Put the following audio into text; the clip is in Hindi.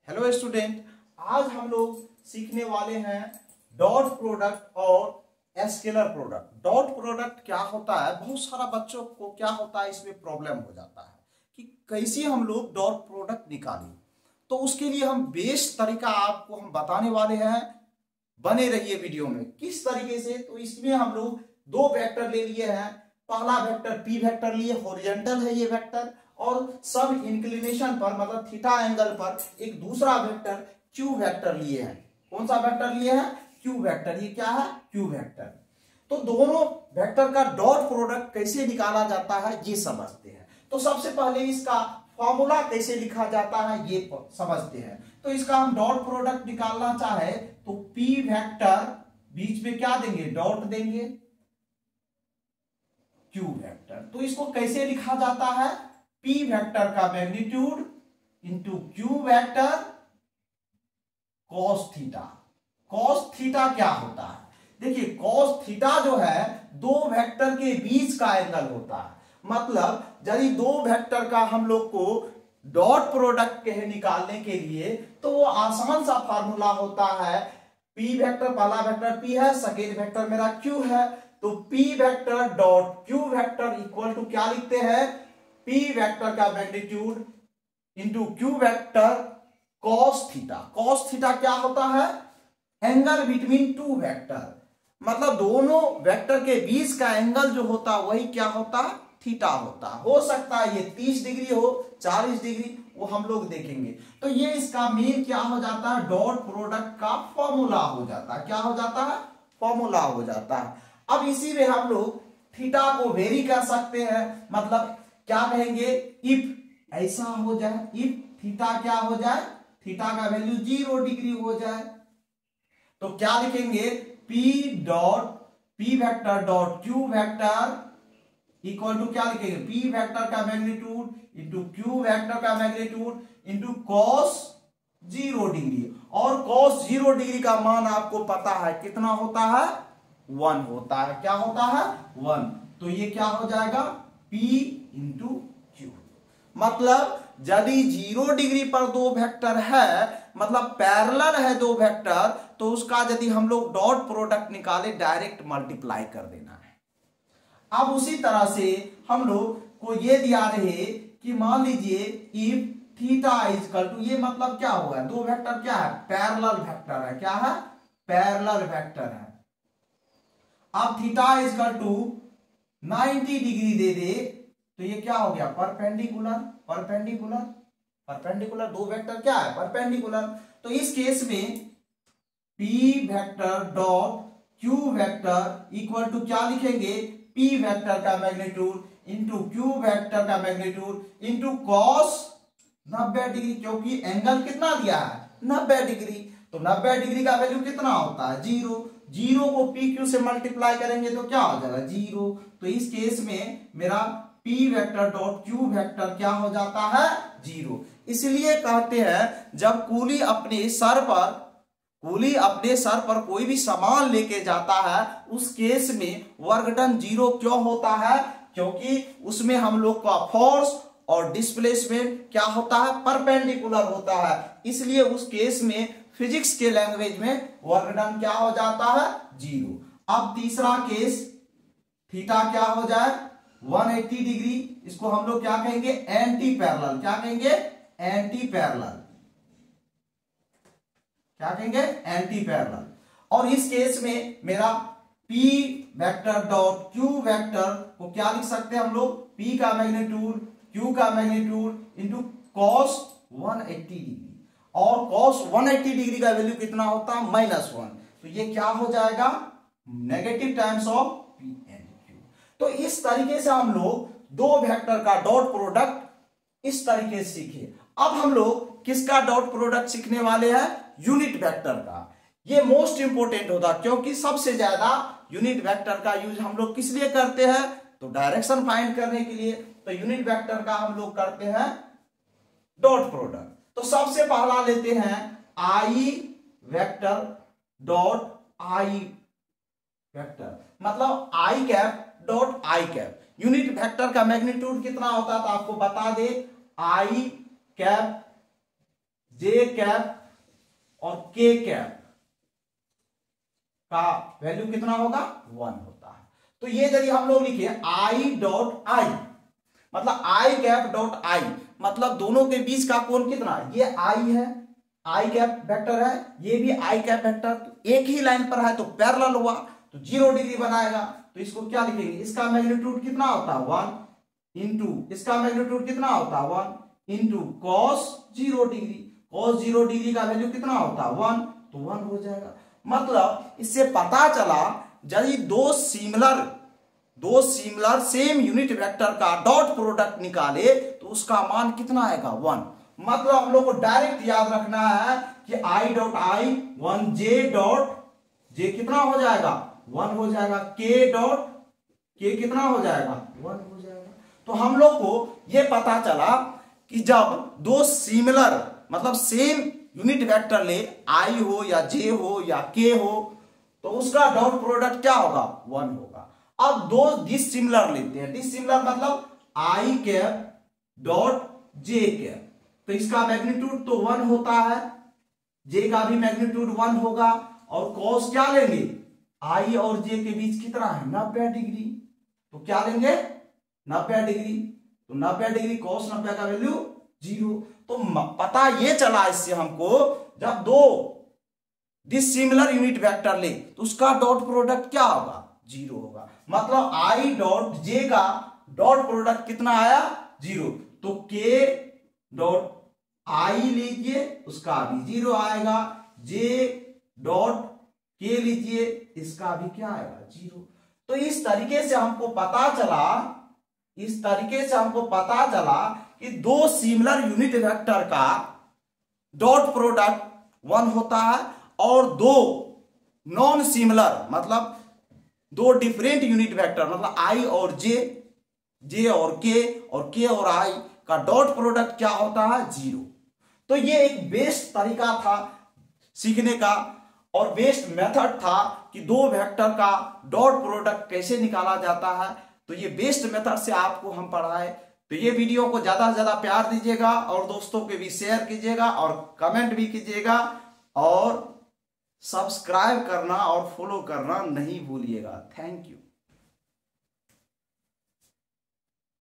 हेलो स्टूडेंट, आज हम लोग सीखने वाले हैं डॉट प्रोडक्ट और स्केलर प्रोडक्ट। डॉट प्रोडक्ट क्या होता है, बहुत सारा बच्चों को क्या होता है, इसमें प्रॉब्लम हो जाता है कि कैसे हम लोग डॉट प्रोडक्ट निकालें। तो उसके लिए हम बेस्ट तरीका आपको हम बताने वाले हैं। बने रहिए वीडियो में। किस तरीके से, तो इसमें हम लोग दो वेक्टर ले लिए हैं। पहला वेक्टर पी वेक्टर लिए, हॉरिजॉन्टल है ये वेक्टर, और सम इंक्लिनेशन पर मतलब थीटा एंगल पर एक दूसरा वेक्टर क्यू वेक्टर लिए हैं। कौन सा वेक्टर लिए हैं? Q vector. ये क्या है? Q vector. तो दोनों वेक्टर का डॉट प्रोडक्ट कैसे निकाला जाता है ये समझते हैं। तो सबसे पहले इसका फॉर्मूला कैसे लिखा जाता है ये समझते हैं। तो इसका हम डॉट प्रोडक्ट निकालना चाहे तो पी वेक्टर बीच में क्या देंगे? डॉट देंगे, क्यू वेक्टर। तो इसको कैसे लिखा जाता है? पी वेक्टर का magnitude into Q vector cos theta. Cos theta क्या होता है? देखिए, कॉस थीटा जो है दो वेक्टर के बीच का एंगल होता है। मतलब यदि दो वेक्टर का हम लोग को डॉट प्रोडक्ट के निकालने के लिए तो वो आसान सा फार्मूला होता है। पी वेक्टर, पहला वेक्टर पी है, सेकेंड वेक्टर मेरा क्यू है, तो P vector dot Q vector equal to क्या लिखते हैं? पी वेक्टर का magnitude into Q vector cos theta. Cos theta क्या होता है? Angle between two vector. मतलब दोनों वेक्टर के बीच का एंगल जो होता है वही क्या होता है? थीटा होता है। हो सकता है ये 30 डिग्री हो, 40 डिग्री, वो हम लोग देखेंगे। तो ये इसका मीन क्या हो जाता है? डॉट प्रोडक्ट का फॉर्मूला हो जाता है। क्या हो जाता है? फॉर्मूला हो जाता है। अब इसी में हम लोग थीटा को वेरी कर सकते हैं। मतलब क्या कहेंगे? इफ ऐसा हो जाए, इफ थीटा क्या हो जाए? थीटा का वैल्यू 0 डिग्री हो जाए तो क्या लिखेंगे? P vector dot Q vector equal to क्या लिखेंगे? पी वेक्टर का मैग्नीट्यूड इंटू क्यू वेक्टर का मैग्नीट्यूड इंटू कॉस 0 डिग्री। और कॉस 0 डिग्री का मान आपको पता है कितना होता है? 1 होता है। क्या होता है? 1। तो ये क्या हो जाएगा? P into Q. मतलब यदि 0 डिग्री पर दो वेक्टर है, मतलब पैरेलल है दो वेक्टर, तो उसका यदि हम लोग डॉट प्रोडक्ट निकाले डायरेक्ट मल्टीप्लाई कर देना है। अब उसी तरह से हम लोग को ये दिया रहे कि मान लीजिए इफ थीटा इक्वल टू, ये मतलब क्या होगा? दो वेक्टर क्या है? पैरेलल वेक्टर है। क्या है? पैरेलल वेक्टर है। अब थीटा इक्वल टू 90 डिग्री दे दे तो ये क्या हो गया? परपेंडिकुलर। परपेंडिकुलर, परपेंडिकुलर, दो वेक्टर क्या है? परपेंडिकुलर। तो इस केस में P vector dot Q vector equal to क्या लिखेंगे? पी वेक्टर का मैग्नीट्यूड इंटू क्यू वेक्टर का मैग्नीट्यूड इंटू कॉस 90 डिग्री, क्योंकि एंगल कितना दिया है? 90 डिग्री। तो 90 डिग्री का वैल्यू कितना होता है? 0। 0 को पी क्यू से मल्टीप्लाई करेंगे तो क्या हो जाएगा? 0। तो इस केस में मेरा P vector dot Q vector क्या हो जाता है? 0। इसलिए कहते हैं जब कूली अपने सर पर कोई भी सामान लेके जाता है, उस केस में वर्क डन 0 क्यों होता है? क्योंकि उसमें हम लोग का फोर्स और डिस्प्लेसमेंट क्या होता है? परपेंडिकुलर होता है। इसलिए उस केस में फिजिक्स के लैंग्वेज में वर्क डन क्या हो जाता है? 0। अब तीसरा केस, थीटा क्या हो जाए? 180 डिग्री। इसको हम लोग क्या कहेंगे? Anti parallel. क्या कहेंगे? Anti parallel. क्या कहेंगे? Anti parallel. और इस केस में मेरा P vector dot Q vector को क्या लिख सकते हैं हम लोग? P का मैग्नीट्यूड Q का मैग्नीट्यूड इंटू कॉस 180 डिग्री। और कॉस 180 डिग्री का वैल्यू कितना होता है? -1। तो ये क्या हो जाएगा? Negative times of P and Q। तो इस तरीके से हम लोग दो वेक्टर का डॉट प्रोडक्ट इस तरीके से सीखे। अब हम लोग किसका डॉट प्रोडक्ट सीखने वाले हैं? यूनिट वेक्टर का। ये मोस्ट इंपोर्टेंट होता, क्योंकि सबसे ज्यादा यूनिट वेक्टर का यूज हम लोग किस लिए करते हैं? तो डायरेक्शन फाइंड करने के लिए। तो यूनिट वेक्टर का हम लोग करते हैं डॉट प्रोडक्ट। तो सबसे पहला लेते हैं I vector dot I vector, मतलब I cap dot I cap. Unit vector का मैग्नीट्यूड कितना होता है तो आपको बता दे, आई कैप जे कैप और के कैप का वैल्यू कितना होगा 1 होता है। तो ये यदि हम लोग लिखे आई डॉट आई, मतलब आई कैप डॉट आई, मतलब दोनों के बीच का कोण कितना, ये आई है, आई कैप वेक्टर है, ये भी आई कैप वेक्टर, तो एक ही लाइन पर है तो पैरेलल हुआ तो 0 डिग्री बनाएगा। तो इसको क्या लिखेंगे, इसका मैग्नीट्यूड कितना होता है 1 इंटू, इसका मैग्नीट्यूड कितना होता है 1 into cos 0 degree, cos 0 degree का वैल्यू कितना होता है 1, तो 1 हो जाएगा। मतलब इससे पता चला यदि दो सिमिलर सेम यूनिट वेक्टर का डॉट प्रोडक्ट निकाले तो उसका मान कितना आएगा 1। मतलब हम लोग को डायरेक्ट याद रखना है कि I dot I 1, J dot J कितना हो जाएगा 1 हो जाएगा, के डॉट के कितना हो जाएगा 1 हो जाएगा। तो हम लोग को यह पता चला कि जब दो सिमिलर मतलब सेम यूनिट वेक्टर ले, आई हो या जे हो या के हो, तो उसका डॉट प्रोडक्ट क्या होगा 1 होगा। अब दो डिसिमिलर लेते हैं, डिसिमिलर मतलब I cap dot J cap, तो इसका मैग्नीट्यूड तो 1 होता है, जे का भी मैग्नीट्यूड 1 होगा, और कॉस क्या लेंगे, आई और जे के बीच कितना है 90 डिग्री, तो क्या लेंगे 90 डिग्री, तो 90 डिग्री कॉस 90 का वैल्यू 0। तो पता ये चला इससे हमको जब दो डिसिमिलर यूनिट वेक्टर ले तो उसका डॉट प्रोडक्ट क्या होगा 0 होगा। मतलब आई डॉट जे का डॉट प्रोडक्ट कितना आया 0, तो के डॉट आई लीजिए उसका भी 0 आएगा, जे डॉट के लीजिए इसका भी क्या आएगा 0। तो इस तरीके से हमको पता चला कि दो सिमिलर यूनिट वेक्टर का डॉट प्रोडक्ट 1 होता है, और दो नॉन सिमिलर मतलब दो डिफरेंट यूनिट वेक्टर मतलब आई और जे और के और आई का डॉट प्रोडक्ट क्या होता है 0। तो ये एक बेस्ट तरीका था सीखने का और बेस्ट मेथड था कि दो वेक्टर का डॉट प्रोडक्ट कैसे निकाला जाता है। तो ये बेस्ट मेथड से आपको हम पढ़ाए। तो ये वीडियो को ज्यादा से ज्यादा प्यार दीजिएगा और दोस्तों के भी शेयर कीजिएगा और कमेंट भी कीजिएगा और सब्सक्राइब करना और फॉलो करना नहीं भूलिएगा। Thank you.